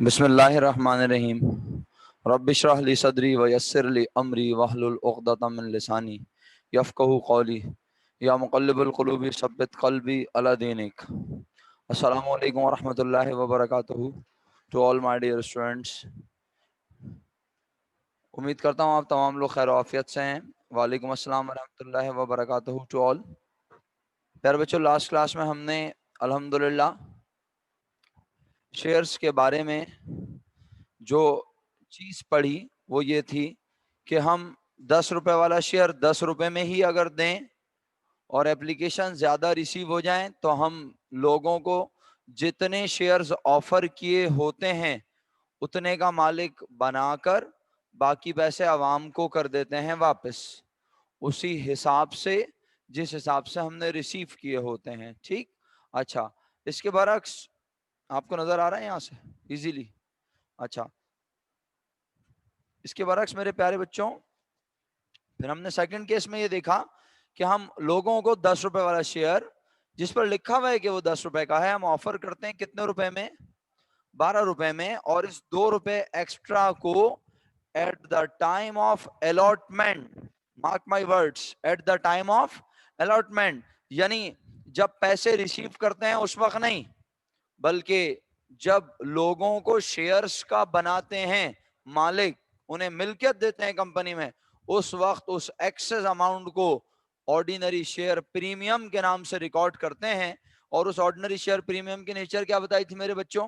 بسم اللہ الرحمن الرحیم رب اشرح لی صدری ویسر لی امری واحلل عقدۃ من لسانی یفقہوا قولی یا مقلب القلوب ثبت قلبی علی دینک۔ السلام علیکم ورحمۃ اللہ وبرکاتہ to all my dear students. امید کرتا ہوں آپ تمام لوگ خیر و عافیت سے ہیں۔ وعلیکم السلام ورحمۃ اللہ وبرکاتہ ٹو آل۔ پیارے بچوں، لاسٹ کلاس میں ہم نے الحمدللہ شیئرز کے بارے میں جو چیز پڑھی وہ یہ تھی کہ ہم 10 روپے والا شیئر 10 روپے میں ہی اگر دیں اور اپلیکیشن زیادہ ریسیو ہو جائیں تو ہم لوگوں کو جتنے شیئرز آفر کیے ہوتے ہیں اتنے کا مالک بنا کر باقی پیسے عوام کو کر دیتے ہیں واپس، اسی حساب سے جس حساب سے ہم نے ریسیو کیے ہوتے ہیں۔ ٹھیک، اچھا، اس کے برعکس آپ کو نظر آ رہا ہے یہاں سے ایزیلی؟ اچھا، اس کے برعکس میرے پیارے بچوں، پھر ہم نے سیکنڈ کیس میں یہ دیکھا کہ ہم لوگوں کو 10 روپے والا شیئر جس پر لکھا ہوا ہے کہ وہ 10 روپے کا ہے، ہم آفر کرتے ہیں کتنے روپے میں؟ 12 روپے میں، اور اس 2 روپے ایکسٹرا کو at the time of allotment, mark my words, at the time of allotment, یعنی جب پیسے ریسیو کرتے ہیں اس وقت نہیں، بلکہ جب لوگوں کو شیئرز کا بناتے ہیں مالک، انہیں ملکیت دیتے ہیں کمپنی میں، اس وقت اس ایکسس اماؤنٹ کو آرڈینری شیئر پریمیم کے نام سے ریکارڈ کرتے ہیں۔ اور اس آرڈینری شیئر پریمیم کی نیچر کیا بتائی تھی میرے بچوں؟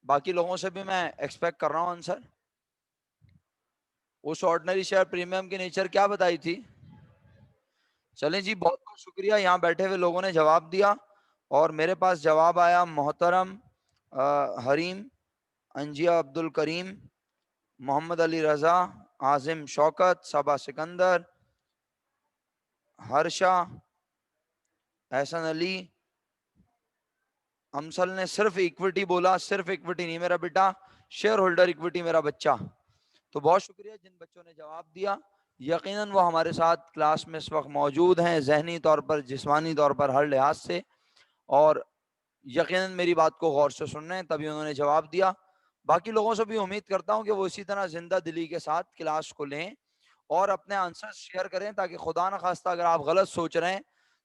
باقی لوگوں سے بھی میں ایکسپیکٹ کر رہا ہوں آنسر۔ اس آرڈینری شیئر پریمیم کی نیچر کیا بتائی تھی؟ چلیں جی، بہت بہت شکریہ، یہاں بیٹھے ہوئے لوگوں نے جواب دیا اور میرے پاس جواب آیا محترم حریم، انجیا عبد الکریم، محمد علی رضا، عاظم شوکت، صبا سکندر، ہرشا، احسن علی، امسل نے صرف ایکوٹی بولا، صرف ایکوٹی نہیں میرا بیٹا، شیئر ہولڈر ایکوٹی میرا بچہ۔ تو بہت شکریہ جن بچوں نے جواب دیا، یقیناً وہ ہمارے ساتھ کلاس میں اس وقت موجود ہیں، ذہنی طور پر، جسمانی طور پر، ہر لحاظ سے، اور یقیناً میری بات کو غور سے سن رہے ہیں، تبھی انہوں نے جواب دیا۔ باقی لوگوں سے بھی امید کرتا ہوں کہ وہ اسی طرح زندہ دلی کے ساتھ کلاس کو لیں اور اپنے آنسر شیئر کریں، تاکہ خدا نخواستہ اگر آپ غلط سوچ رہے ہیں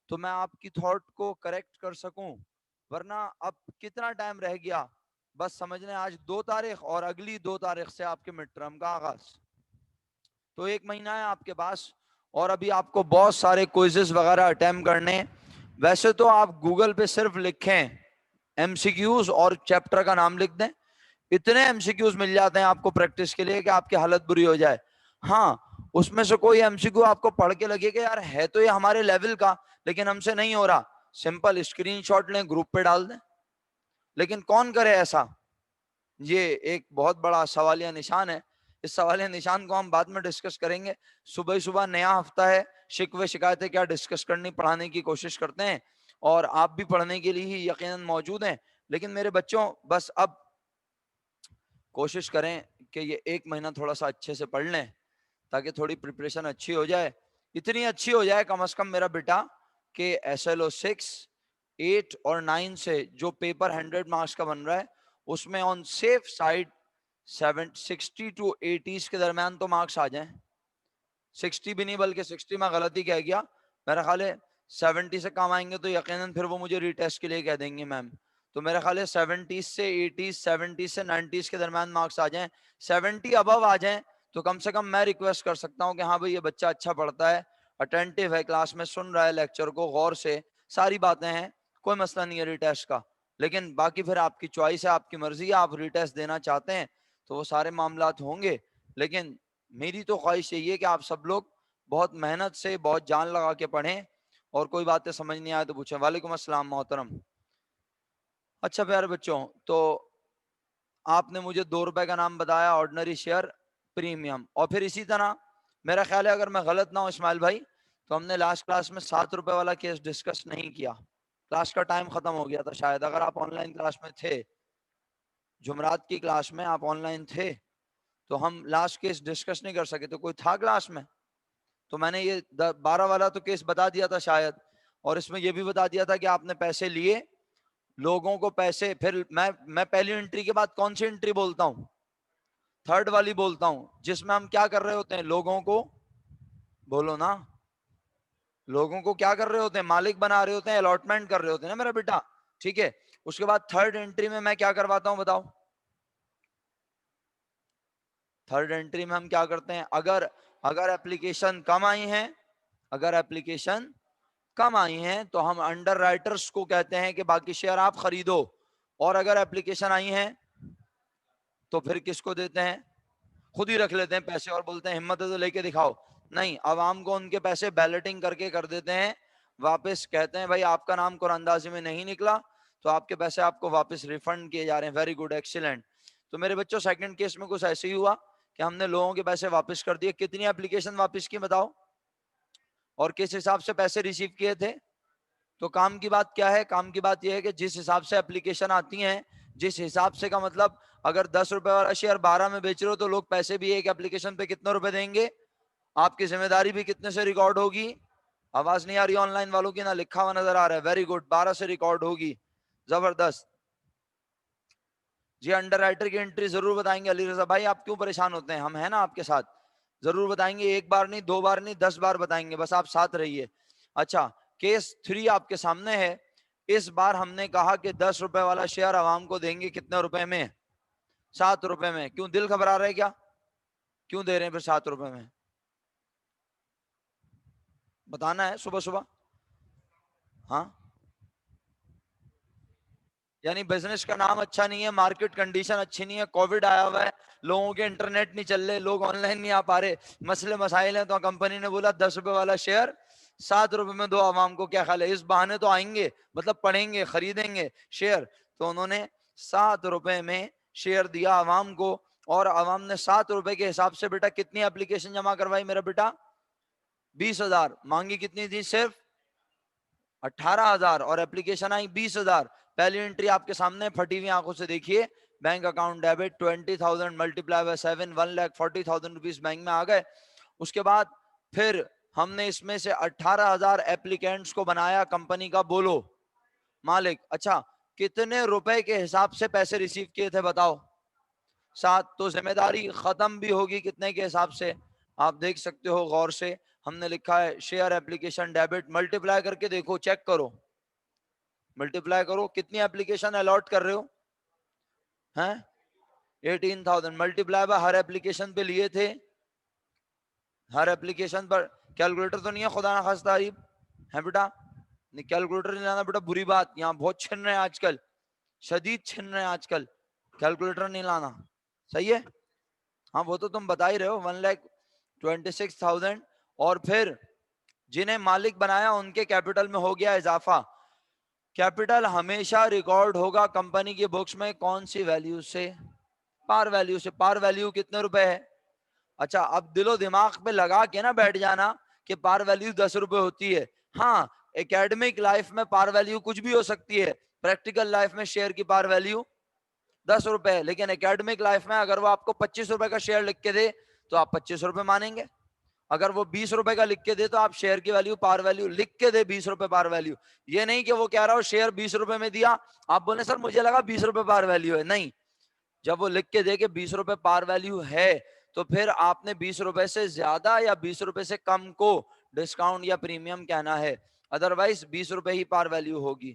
تو میں آپ کی تھاٹ کو کریکٹ کر سکوں، ورنہ اب کتنا ٹائم رہ گیا؟ بس سمجھ لیں آج 2 تاریخ اور اگلی 2 تاریخ سے آپ کے مڈ ٹرم کا آغاز، تو 1 مہینہ ہے آپ کے پاس، اور ابھی آپ کو بہت سارے کوئزز وغیرہ اٹیمپٹ کرنے۔ ویسے تو آپ گوگل پہ صرف لکھیں ایم سی کیوز اور چیپٹر کا نام لکھ دیں، اتنے ایم سی کیوز مل جاتے ہیں آپ کو پریکٹس کے لیے کہ آپ کی حالت بری ہو جائے۔ ہاں، اس میں سے کوئی ایم سی کیو آپ کو پڑھ کے لگے کہ یار ہے تو یہ ہمارے لیول کا لیکن ہم سے نہیں ہو رہا، سمپل اسکرین شاٹ لیں، گروپ پہ ڈال دیں۔ لیکن کون کرے ایسا؟ یہ ایک بہت بڑا سوالیہ نشان ہے۔ اس سوالیہ نشان کو ہم بعد میں ڈسکس کریں گے۔ صبح صبح نیا ہفتہ ہے، شکوے شکایتیں کیا ڈسکس کرنی، پڑھانے کی کوشش کرتے ہیں، اور آپ بھی پڑھنے کے لیے ہی یقیناً موجود ہیں۔ لیکن میرے بچوں، بس اب کوشش کریں کہ یہ 1 مہینہ تھوڑا سا اچھے سے پڑھ لیں تاکہ تھوڑی پریپریشن اچھی ہو جائے، اتنی اچھی ہو جائے کم از کم میرا بیٹا کہ ایس ایل او 6، 8 اور 9 سے جو پیپر 100 مارکس کا بن رہا ہے اس میں آن سیف سائڈ 60 to 80 کے درمیان تو مارکس آ جائیں۔ 60 بھی نہیں بلکہ 60 میں غلطی کہہ گیا، میرا خیال ہے 70 سے کم آئیں گے تو یقیناً پھر وہ مجھے ری ٹیسٹ کے لیے کہہ دیں گے میم، تو میرا خیال ہے 70 سے 80، 70 سے 90 کے درمیان مارکس آ جائیں۔ 70 ابو آ جائیں تو کم سے کم میں ریکویسٹ کر سکتا ہوں کہ ہاں بھئی یہ بچہ اچھا پڑھتا ہے، اٹینٹیو ہے، کلاس میں سن رہا ہے لیکچر کو غور سے، ساری باتیں ہیں، کوئی مسئلہ نہیں ہے ری ٹیسٹ کا۔ لیکن باقی پھر آپ کی چوائس ہے، آپ کی مرضی ہے، آپ ری ٹیسٹ دینا چاہتے ہیں تو وہ سارے معاملات ہوں گے۔ لیکن میری تو خواہش یہی ہے کہ آپ سب لوگ بہت محنت سے، بہت جان لگا کے پڑھیں، اور کوئی باتیں سمجھ نہیں آئے تو پوچھیں۔ وعلیکم السلام محترم۔ اچھا پیارے بچوں، تو آپ نے مجھے 2 روپے کا نام بتایا، آرڈنری شیئر پریمیم، اور پھر اسی طرح میرا خیال ہے اگر میں غلط نہ ہوں اسماعیل بھائی تو ہم نے لاسٹ کلاس میں 7 روپے والا کیس ڈسکس نہیں کیا، کلاس کا ٹائم ختم ہو گیا تھا شاید، اگر آپ آن لائن کلاس میں تھے، جمعرات کی کلاس میں آپ آن لائن تھے تو ہم لاسٹ کیس ڈسکس نہیں کر سکے، تو کوئی تھا کلاس میں؟ تو میں نے یہ 12 والا تو کیس بتا دیا تھا شاید، اور اس میں یہ بھی بتا دیا تھا کہ آپ نے پیسے لیے، لوگوں کو پیسے، پھر میں پہلی انٹری کے بعد کون سی انٹری بولتا ہوں؟ تھرڈ والی بولتا ہوں، جس میں ہم کیا کر رہے ہوتے ہیں؟ لوگوں کو، بولو نا، لوگوں کو کیا کر رہے ہوتے ہیں؟ مالک بنا رہے ہوتے ہیں، الاٹمنٹ کر رہے ہوتے ہیں نا میرا بیٹا، ٹھیک ہے۔ اس کے بعد تھرڈ انٹری میں میں کیا کرواتا ہوں بتاؤ؟ تھرڈ انٹری میں ہم کیا کرتے ہیں؟ اگر اپلیکیشن کم آئی ہیں، اگر اپلیکیشن کم آئی ہیں تو ہم انڈر رائٹرز کو کہتے ہیں کہ باقی شیئر آپ خریدو، اور اگر اپلیکیشن آئی ہیں تو پھر کس کو دیتے ہیں؟ خود ہی رکھ لیتے ہیں پیسے اور بولتے ہیں ہمت ہے تو لے کے دکھاؤ۔ نہیں، عوام کو ان کے پیسے بیلٹنگ کر کے کر دیتے ہیں واپس، کہتے ہیں بھائی آپ کا نام قرآن اندازی میں نہیں نکلا تو آپ کے پیسے آپ کو واپس ریفنڈ کیے جا رہے ہیں۔ Very good, excellent. تو میرے بچوں سیکنڈ کیس میں کچھ ایسے ہی ہوا کہ ہم نے لوگوں کے پیسے واپس کر دیے۔ کتنی اپلیکیشن واپس کی بتاؤ، اور کس حساب سے پیسے ریسیو کیے تھے؟ تو کام کی بات کیا ہے؟ کام کی بات یہ ہے کہ جس حساب سے اپلیکیشن آتی ہیں، جس حساب سے کا مطلب اگر 10 روپے والا شیئر 12 میں بیچ رہے ہو تو لوگ پیسے بھی ایک اپلیکیشن پہ کتنے روپے دیں گے؟ آپ کی ذمہ داری بھی کتنے سے ریکارڈ ہوگی؟ آواز نہیں آ رہی آن لائن والوں کی؟ نہ لکھا ہوا نظر آ رہا ہے؟ ویری گڈ، 12 سے ریکارڈ ہوگی، زبردست جی۔ انڈر رائٹر کی انٹری ضرور بتائیں گے علی رضا بھائی، آپ کیوں پریشان ہوتے ہیں؟ ہم ہیں نا آپ کے ساتھ، ضرور بتائیں گے، ایک بار نہیں، دو بار نہیں، 10 بار بتائیں گے، بس آپ ساتھ رہیے۔ اچھا، کیس 3 آپ کے سامنے ہے۔ اس بار ہم نے کہا کہ 10 روپے والا شیئر عوام کو دیں گے کتنے روپے میں؟ 7 روپے میں۔ کیوں دل گھبرا رہا ہے کیا؟ کیوں دے رہے ہیں پھر 7 روپے میں؟ بتانا ہے صبح صبح، ہاں؟ یعنی بزنس کا نام اچھا نہیں ہے، مارکیٹ کنڈیشن اچھی نہیں ہے، کووڈ آیا ہوا ہے، لوگوں کے انٹرنیٹ نہیں چل رہے، لوگ آن لائن نہیں آ پا رہے، مسئلے مسائل ہیں، تو کمپنی نے بولا 10 روپے والا شیئر 7 روپے میں دو عوام کو۔ کیا خیال ہے؟ اس بہانے تو آئیں گے، مطلب پڑھیں گے، خریدیں گے شیئر۔ تو انہوں نے 7 روپے میں شیئر دیا عوام کو، اور عوام نے 7 روپے کے حساب سے بیٹا کتنی اپلیکیشن جمع کروائی میرا بیٹا؟ 20,000۔ مانگی کتنی تھی؟ صرف 18,000، اور اپلیکیشن آئی 20,000۔ پہلی انٹری آپ کے سامنے پھٹی ہوئی آنکھوں سے دیکھیے، bank account debit 20,000 multiply by 7، 1,40,000 rupees bank میں آ گئے۔ اس کے بعد پھر ہم نے اس میں سے 18,000 ایپلیکینٹس کو بنایا کمپنی کا بولو مالک۔ اچھا، کتنے روپے کے حساب سے پیسے ریسیو کیے تھے بتاؤ؟ 7۔ تو ذمہ داری ختم بھی ہوگی کتنے کے حساب سے؟ آپ دیکھ سکتے ہو غور سے، ہم نے لکھا ہے شیئر اپلیکیشن ڈیبٹ، ملٹیپلائی کر کے دیکھو، چیک کرو، ملٹیپلائی کرو، کتنی اپلیکیشن الاٹ کر رہے ہو ہیں؟ 18,000 ملٹیپلائی بائی ہر اپلیکیشن پہ لیے تھے، ہر اپلیکیشن پر۔ کیلکولیٹر تو نہیں ہے خدا نہ خواستہ تعریف ہے بیٹا؟ نہیں، کیلکولیٹر نہیں لانا بیٹا، بری بات، یہاں بہت چھن رہے ہیں آج کل، شدید چھن رہے ہیں آج کل، کیلکولیٹر نہیں لانا، صحیح ہے؟ ہاں وہ تو تم بتا ہی رہے ہو، 1,26,000۔ اور پھر جنہیں مالک بنایا ان کے کیپٹل میں ہو گیا اضافہ۔ کیپٹل ہمیشہ ریکارڈ ہوگا کمپنی کی بکس میں کون سی ویلیو سے؟ پار ویلیو سے۔ پار ویلیو کتنے روپے ہے؟ اچھا، اب دل و دماغ پہ لگا کے نا بیٹھ جانا کہ پار ویلیو 10 روپے ہوتی ہے۔ ہاں، اکیڈمک لائف میں پار ویلیو کچھ بھی ہو سکتی ہے، پریکٹیکل لائف میں شیئر کی پار ویلیو 10 روپے ہے، لیکن اکیڈمک لائف میں اگر وہ آپ کو 25 روپے کا شیئر لکھ کے دے تو آپ 25 روپے مانیں گے، اگر وہ 20 روپے کا لکھ کے دے تو آپ شیئر کی ویلیو، پار ویلیو لکھ کے دے 20 روپے پار ویلیو۔ یہ نہیں کہ وہ کہہ رہا ہو شیئر 20 روپے میں دیا، آپ بولیں سر مجھے لگا 20 روپے پار ویلیو ہے، نہیں، جب وہ لکھ کے دے کہ 20 روپے پار ویلیو ہے تو پھر آپ نے 20 روپے سے زیادہ یا 20 روپے سے کم کو ڈسکاؤنٹ یا پریمیم کہنا ہے، ادروائز 20 روپے ہی پار ویلیو ہوگی۔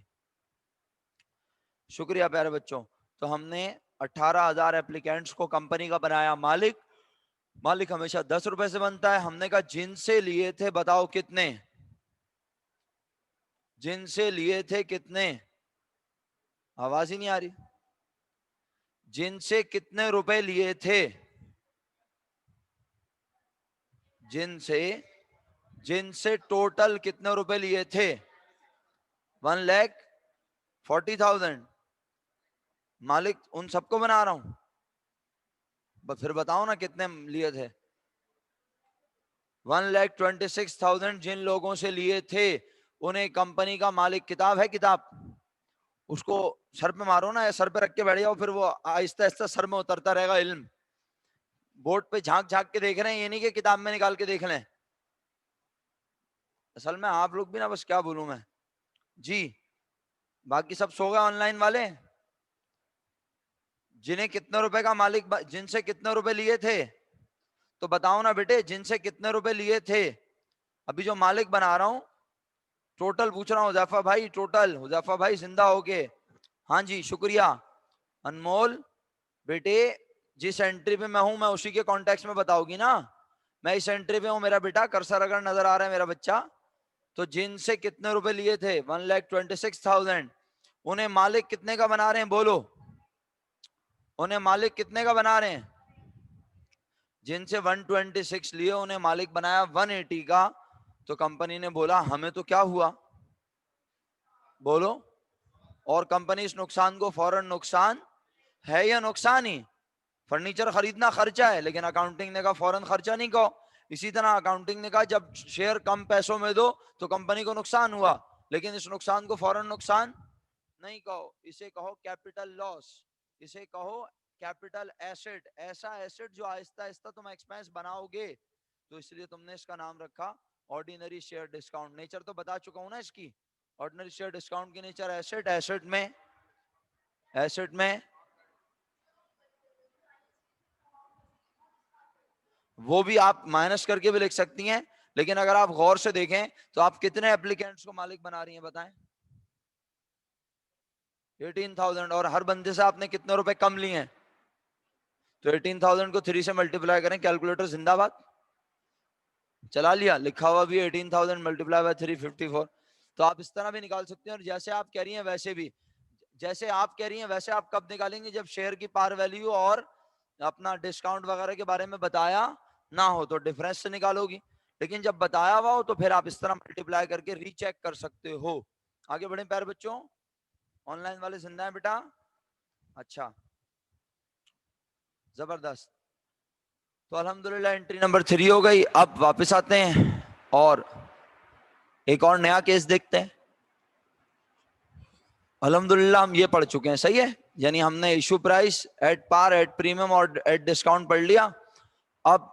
شکریہ پیارے بچوں۔ تو ہم نے 18,000 ایپلیکینٹس کو کمپنی کا بنایا مالک۔ مالک ہمیشہ 10 روپے سے بنتا ہے۔ ہم نے کہا جن سے لیے تھے بتاؤ کتنے؟ جن سے لیے تھے کتنے؟ آواز ہی نہیں آ رہی۔ جن سے کتنے روپے لیے تھے؟ جن سے ٹوٹل کتنے روپے لیے تھے؟ 1,40,000۔ مالک ان سب کو بنا رہا ہوں، پھر بتاؤ نا کتنے لیے تھے؟ 1,26,000 جن لوگوں سے لیے تھے انہیں کمپنی کا مالک، کتاب ہے کتاب، اس کو سر پہ مارو نا، یا سر پہ رکھ کے بیٹھ جاؤ، پھر وہ آہستہ آہستہ سر میں اترتا رہے گا علم۔ بورڈ پہ جھانک جھانک کے دیکھ رہے ہیں، یہ نہیں کہ کتاب میں نکال کے دیکھ لیں۔ اصل میں آپ لوگ بھی نا، بس کیا بولوں میں، جی باقی سب سو گئے آن لائن والے؟ جنہیں کتنے روپے کا مالک جن سے کتنے روپے لیے تھے تو بتاؤ نا بیٹے، جن سے کتنے روپے لیے تھے؟ ابھی جو مالک بنا رہا ہوں ٹوٹل پوچھ رہا ہوں حذیفہ بھائی، ٹوٹل حذیفہ بھائی زندہ ہو کے، ہاں جی شکریہ انمول بیٹے، جس انٹری پہ میں ہوں میں اسی کے کانٹیکس میں بتاؤ گی نا، میں اس انٹری پہ ہوں میرا بیٹا، کرسر اگر نظر آ رہا ہے میرا بچہ، تو جن سے کتنے روپے لیے تھے 1,26,000، انہیں مالک کتنے کا بنا رہے ہیں بولو، انہیں مالک کتنے کا بنا رہے ہیں؟ جن سے 126 لیے انہیں مالک بنایا 180 کا، تو کمپنی نے بولا ہمیں تو کیا ہوا بولو، اور کمپنی اس نقصان کو فوراً نقصان ہے یا نقصان ہی؟ فرنیچر خریدنا خرچہ ہے، لیکن اکاؤنٹنگ نے کہا فوراً خرچہ نہیں کہو، اسی طرح اکاؤنٹنگ نے کہا جب شیئر کم پیسوں میں دو تو کمپنی کو نقصان ہوا، لیکن اس نقصان کو فوراً نقصان نہیں کہو، اسے کہو کیپٹل لاس، اسے کہو کیپٹل ایسٹ، ایسا ایسٹ جو آہستہ آہستہ تم ایکسپینس بناؤ گے، تو اس لیے تم نے اس کا نام رکھا آرڈینری شیئر ڈسکاؤنٹ۔ نیچر تو بتا چکا ہوں نا اس کی، آرڈینری شیئر ڈسکاؤنٹ کی نیچر ایسٹ، ایسٹ میں وہ بھی آپ مائنس کر کے بھی لکھ سکتی ہیں، لیکن اگر آپ غور سے دیکھیں تو آپ کتنے اپلیکینٹس کو مالک بنا رہی ہیں بتائیں؟ 18,000، اور ہر بندے سے آپ نے کتنے روپے کم لیے ہیں؟ تو 18,000 کو 3 سے ملٹیپلائی کریں، کیلکولیٹر زندہ باد چلا لیا، لکھا ہوا بھی 18,000 ملٹیپلائی بائی 354، تو آپ اس طرح بھی نکال سکتے ہیں، اور جیسے آپ کہہ رہی ہیں ویسے بھی، جیسے آپ کہہ رہی ہیں ویسے آپ کب نکالیں گے؟ جب شیئر کی پار ویلیو اور اپنا ڈسکاؤنٹ وغیرہ کے بارے میں بتایا نہ ہو تو ڈفرینس سے نکالو گی، لیکن جب بتایا ہوا ہو تو پھر آپ اس طرح ملٹیپلائی کر کے ری چیک کر سکتے ہو۔ آگے بڑھیں پیارے بچوں، آن لائن والے زندہ ہیں بیٹا؟ اچھا زبردست، تو الحمدللہ انٹری نمبر 3 ہو گئی۔ اب واپس آتے ہیں اور ایک اور نیا کیس دیکھتے ہیں۔ الحمدللہ ہم یہ پڑھ چکے ہیں، صحیح ہے، یعنی ہم نے issue price at par, at premium اور ایٹ ڈسکاؤنٹ پڑھ لیا۔ اب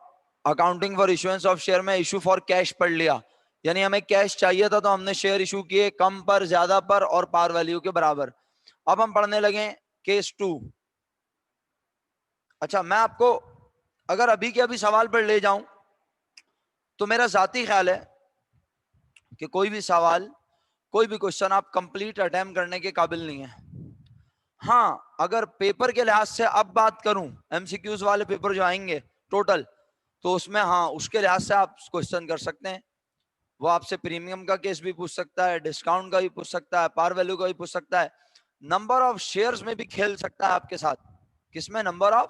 accounting for issuance of share میں ایشو فار کیش پڑھ لیا، یعنی ہمیں کیش چاہیے تھا تو ہم نے شیئر ایشو کیے کم پر، زیادہ پر اور پار ویلیو کے برابر۔ اب ہم پڑھنے لگے کیس 2۔ اچھا میں آپ کو اگر ابھی کے ابھی سوال پر لے جاؤں تو میرا ذاتی خیال ہے کہ کوئی بھی سوال، کوئی بھی کوشچن آپ کمپلیٹ اٹیمپٹ کرنے کے قابل نہیں ہے۔ ہاں اگر پیپر کے لحاظ سے اب بات کروں، ایم سی کیوز والے پیپر جو آئیں گے ٹوٹل، تو اس میں ہاں اس کے لحاظ سے آپ کوشچن کر سکتے ہیں، وہ آپ سے پریمیم کا کیس بھی پوچھ سکتا ہے، ڈسکاؤنٹ کا بھی پوچھ سکتا ہے، پار ویلیو کا بھی پوچھ سکتا ہے، نمبر آف شیئرز میں بھی کھیل سکتا ہے آپ کے ساتھ۔ کس میں؟ نمبر آف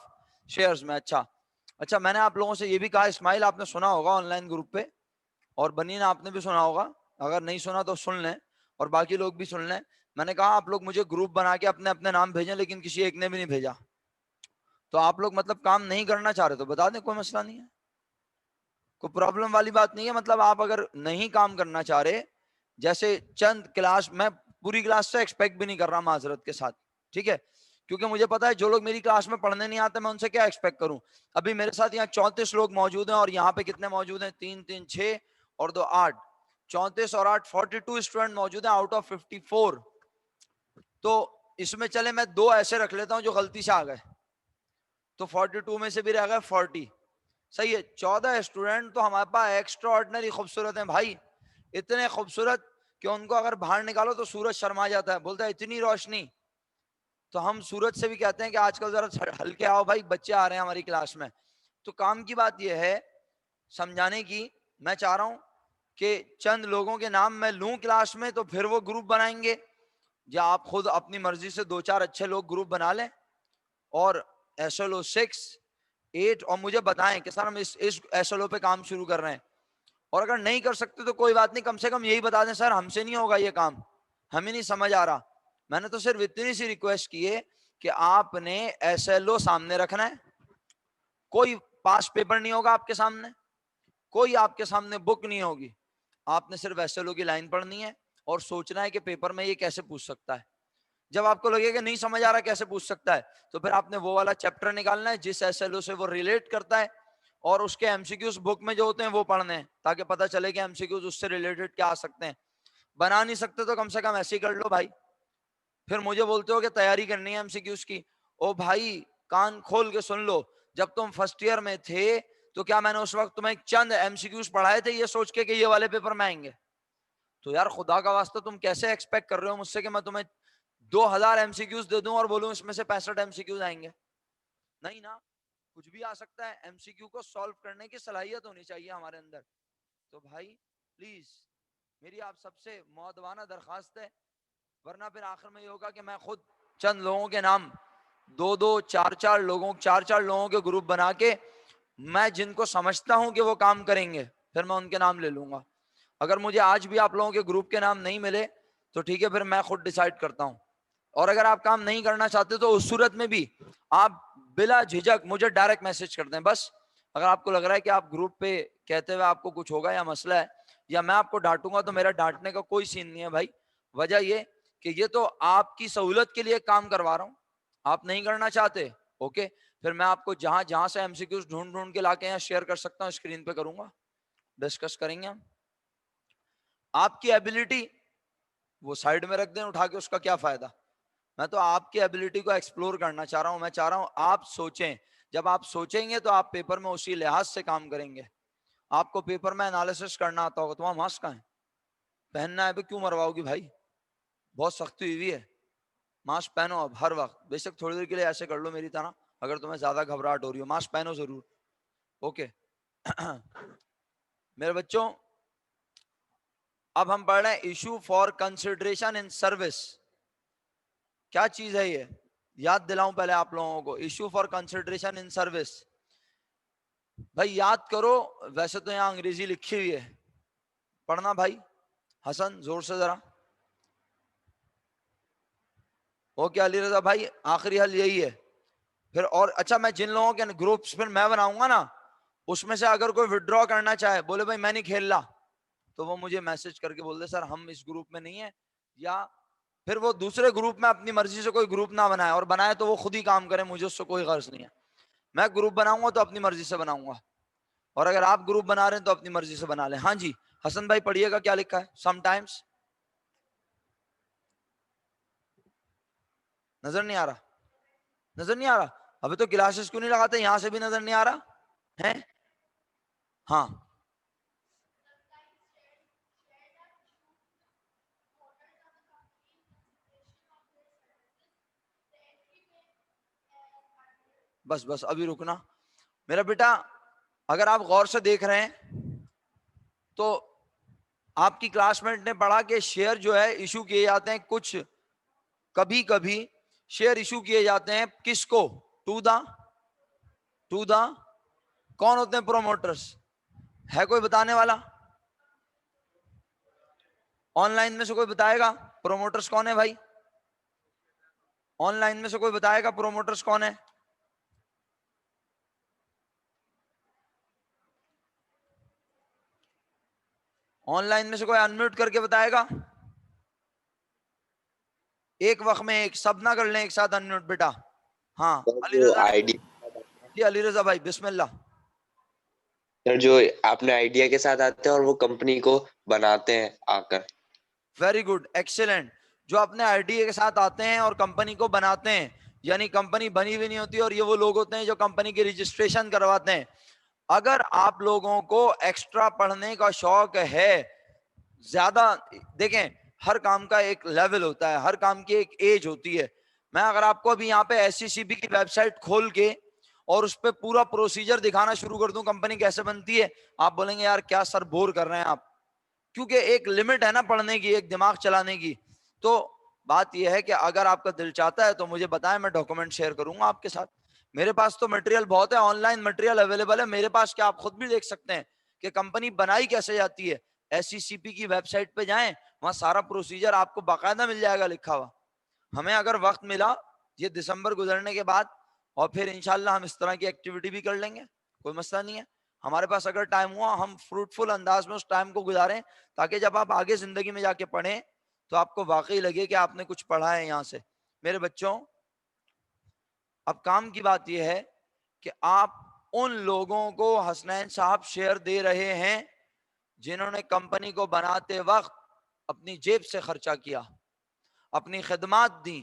شیئرز میں۔ اچھا میں نے آپ لوگوں سے یہ بھی کہا، اسماعیل آپ نے سنا ہوگا آن لائن گروپ پہ، اور بنین آپ نے بھی سنا ہوگا، اگر نہیں سنا تو سن لیں اور باقی لوگ بھی سن لیں، میں نے کہا آپ لوگ مجھے گروپ بنا کے اپنے اپنے نام بھیجیں، لیکن کسی ایک نے بھی نہیں بھیجا، تو آپ لوگ مطلب کام نہیں کرنا چاہ رہے تو بتا دیں، کوئی مسئلہ نہیں ہے، کوئی پرابلم والی بات نہیں ہے، مطلب آپ اگر نہیں کام کرنا چاہ رہے، جیسے چند کلاس، میں پوری کلاس سے ایکسپیکٹ بھی نہیں کر رہا معذرت کے ساتھ، ٹھیک ہے، کیونکہ مجھے پتا ہے جو لوگ میری کلاس میں پڑھنے نہیں آتے میں ان سے کیا ایکسپیکٹ کروں۔ ابھی میرے ساتھ یہاں 34 لوگ موجود ہیں، اور یہاں پہ کتنے موجود ہیں؟ 3 3 6 اور 2 8، 34 اور 8 42 اسٹوڈنٹ موجود ہیں آؤٹ آف 54۔ تو اس میں چلے میں 2 ایسے رکھ لیتا ہوں جو غلطی سے آ گئے، تو 42 میں سے بھی رہ گئے 40، صحیح ہے۔ 14 اسٹوڈنٹ تو ہمارے پاس ایکسٹرا آرڈنری خوبصورت ہیں بھائی، اتنے خوبصورت کہ ان کو اگر باہر نکالو تو سورج شرما جاتا ہے، بولتا ہے اتنی روشنی، تو ہم سورج سے بھی کہتے ہیں کہ آج کل ذرا ہلکے آؤ بھائی، بچے آ رہے ہیں ہماری کلاس میں۔ تو کام کی بات یہ ہے سمجھانے کی، میں چاہ رہا ہوں کہ چند لوگوں کے نام میں لوں کلاس میں، تو پھر وہ گروپ بنائیں گے، یا آپ خود اپنی مرضی سے 2 4 اچھے لوگ گروپ بنا لیں اور ایس ایل او 6 8 اور مجھے بتائیں کہ سر ہم اس ایس ایل او پہ کام شروع کر رہے ہیں، اور اگر نہیں کر سکتے تو کوئی بات نہیں، کم سے کم یہی بتا دیں سر ہم سے نہیں ہوگا یہ کام، ہمیں نہیں سمجھ آ رہا۔ میں نے تو صرف اتنی سی ریکویسٹ کی ہے کہ آپ نے ایس ایل او سامنے رکھنا ہے، کوئی پاس پیپر نہیں ہوگا آپ کے سامنے، کوئی آپ کے سامنے بک نہیں ہوگی، آپ نے صرف ایس ایل او کی لائن پڑھنی ہے اور سوچنا ہے کہ پیپر میں یہ کیسے پوچھ سکتا ہے۔ جب آپ کو لگے کہ نہیں سمجھ آ رہا کیسے پوچھ سکتا ہے، تو پھر آپ نے وہ والا چیپٹر نکالنا ہے جس ایس ایل او سے وہ ریلیٹ کرتا ہے، اور اس کے ایم سی کیوز بک میں جو ہوتے ہیں وہ پڑھنے ہیں، تاکہ پتہ چلے کہ ایم سی کیوز اس سے ریلیٹڈ کیا آ سکتے ہیں۔ بنا نہیں سکتے تو کم سے کم ایسے ہی کر لو بھائی. پھر مجھے بولتے ہو کہ تیاری کرنی ہے MCQs کی. او بھائی کان کھول کے سن لو, جب تم فرسٹ ایئر میں تھے تو کیا میں نے اس وقت تمہیں چند MCQs پڑھائے تھے یہ سوچ کے کہ یہ والے پیپر میں آئیں گے؟ تو یار خدا کا واسطہ تم کیسے ایکسپیکٹ کر رہے ہو مجھ سے کہ میں تمہیں 2000 MCQs دے دوں اور بولوں اس میں سے 65 MCQs آئیں گے؟ نہیں نا, کچھ بھی آ سکتا ہے. MCQ کو سالو کرنے کی صلاحیت ہونی چاہیے ہمارے اندر. تو بھائی پلیز میری آپ سب سے مؤدبانہ درخواست ہے, ورنہ پھر آخر میں یہ ہوگا کہ میں خود چند لوگوں کے نام 2-2 4-4 لوگوں کے گروپ بنا کے میں جن کو سمجھتا ہوں کہ وہ کام کریں گے پھر میں ان کے نام لے لوں گا. اگر مجھے آج بھی آپ لوگوں کے گروپ کے نام نہیں ملے تو ٹھیک ہے, پھر میں خود ڈیسائیڈ کرتا ہوں. اور اگر آپ کام نہیں کرنا چاہتے تو اس صورت میں بھی آپ بلا جھجک مجھے ڈائریکٹ میسج کر دیں. بس اگر آپ کو لگ رہا ہے کہ آپ گروپ پہ کہتے ہوئے آپ کو کچھ ہوگا یا مسئلہ ہے یا میں آپ کو ڈانٹوں گا, تو میرا ڈانٹنے کا کوئی سین نہیں ہے بھائی. وجہ یہ کہ یہ تو آپ کی سہولت کے لیے کام کروا رہا ہوں. آپ نہیں کرنا چاہتے اوکے, پھر میں آپ کو جہاں سے MCQs ڈھونڈ کے لا کے یہاں شیئر کر سکتا ہوں اسکرین پہ کروں گا, ڈسکس کریں گے ہم. آپ کی ایبلٹی وہ سائڈ میں رکھ دیں اٹھا کے, اس کا کیا فائدہ. میں تو آپ کی ایبلٹی کو ایکسپلور کرنا چاہ رہا ہوں. میں چاہ رہا ہوں آپ سوچیں, جب آپ سوچیں گے تو آپ پیپر میں اسی لحاظ سے کام کریں گے. آپ کو پیپر میں انالیسس کرنا آتا ہوگا, تمہارا ماسک کہاں ہے, پہننا ہے بھی کیوں مرواؤ گی بھائی, بہت سختی ہوئی ہے. ماسک پہنو اب ہر وقت, بے شک تھوڑی دیر کے لیے ایسے کر لو میری طرح, اگر تمہیں زیادہ گھبراہٹ ہو رہی ہو ماسک پہنو ضرور. اوکے میرے بچوں, اب ہم پڑھ رہے ہیں issue for consideration in service. کیا چیز ہے یہ, یاد دلاؤں پہلے آپ لوگوں کو. Issue for consideration in service, بھائی یاد کرو. ویسے تو یہاں انگریزی لکھی ہوئی ہے, پڑھنا بھائی. حسن زور سے ذرا. اوکے علی رضا بھائی, آخری حل یہی ہے. پھر اور اچھا, میں جن لوگوں کے گروپس پھر میں بناؤں گا نا, اس میں سے اگر کوئی وڈرا کرنا چاہے, بولے بھائی میں نہیں کھیل رہا, تو وہ مجھے میسج کر کے بول دے سر ہم اس گروپ میں نہیں ہیں, یا پھر وہ دوسرے گروپ میں اپنی مرضی سے کوئی گروپ نہ بنائے, اور بنائے تو وہ خود ہی کام کرے, مجھے اس سے کوئی غرض نہیں ہے. میں گروپ بناؤں گا تو اپنی مرضی سے بناؤں گا, اور اگر آپ گروپ بنا رہے ہیں تو اپنی مرضی سے بنا لیں. ہاں جی حسن بھائی پڑھیے گا کیا لکھا ہے. سم ٹائمس نظر نہیں آ رہا, نظر نہیں آ رہا. ابھی تو گلاسز کیوں نہیں لگاتے, یہاں سے بھی نظر نہیں آ رہا ہے. ہاں بس بس ابھی رکنا میرا بیٹا. اگر آپ غور سے دیکھ رہے ہیں تو آپ کی کلاس میٹ نے پڑھا کہ شیئر جو ہے ایشو کیے جاتے ہیں, کچھ کبھی کبھی شیئر ایشو کیے جاتے ہیں کس کو, ٹو دا کون ہوتے ہیں پروموٹرز, ہے کوئی بتانے والا؟ آن لائن میں سے کوئی بتائے گا پروموٹرز کون ہے بھائی؟ آن لائن میں سے کوئی بتائے گا پروموٹرز کون ہے؟ آن لائن میں سے کوئی انمیوٹ کر کے بتائے گا؟ ایک وقت میں ایک سب نہ کر لیں ایک ساتھ انمیوٹ بیٹا. ہاں علی جو رضا, آئیڈیا جی علی رضا بھائی بسم اللہ. جو اپنے آئیڈیا کے ساتھ آتے ہیں اور وہ کمپنی کو بناتے ہیں آ کر. Very good, excellent. جو اپنے آئیڈیا کے ساتھ آتے ہیں اور کمپنی کو بناتے ہیں, یعنی کمپنی بنی ہوئی نہیں ہوتی, اور یہ وہ لوگ ہوتے ہیں جو کمپنی کی رجسٹریشن کرواتے ہیں. اگر آپ لوگوں کو ایکسٹرا پڑھنے کا شوق ہے, زیادہ دیکھیں ہر کام کا ایک لیول ہوتا ہے, ہر کام کی ایک ایج ہوتی ہے. میں اگر آپ کو ابھی یہاں پہ SCCB کی ویب سائٹ کھول کے اور اس پہ پورا پروسیجر دکھانا شروع کر دوں کمپنی کیسے بنتی ہے, آپ بولیں گے یار کیا سر بور کر رہے ہیں آپ, کیونکہ ایک لمٹ ہے نا پڑھنے کی, ایک دماغ چلانے کی. تو بات یہ ہے کہ اگر آپ کا دل چاہتا ہے تو مجھے بتائیں, میں ڈاکومنٹ شیئر کروں گا آپ کے ساتھ. میرے پاس تو مٹیریل بہت ہے, آن لائن مٹیریل اویلیبل ہے میرے پاس, کیا آپ خود بھی دیکھ سکتے ہیں کہ کمپنی بنائی کیسے جاتی ہے. SCCP کی ویب سائٹ پہ جائیں, وہاں سارا پروسیجر آپ کو باقاعدہ مل جائے گا لکھا ہوا. ہمیں اگر وقت ملا یہ دسمبر گزرنے کے بعد, اور پھر انشاءاللہ ہم اس طرح کی ایکٹیویٹی بھی کر لیں گے, کوئی مسئلہ نہیں ہے. ہمارے پاس اگر ٹائم ہوا ہم فروٹفل انداز میں اس ٹائم کو گزاریں, تاکہ جب آپ آگے زندگی میں جا کے پڑھیں تو آپ کو واقعی لگے کہ آپ نے کچھ پڑھا ہے یہاں سے. میرے بچوں, اب کام کی بات یہ ہے کہ آپ ان لوگوں کو حسنین صاحب شیئر دے رہے ہیں جنہوں نے کمپنی کو بناتے وقت اپنی جیب سے خرچہ کیا، اپنی خدمات دی،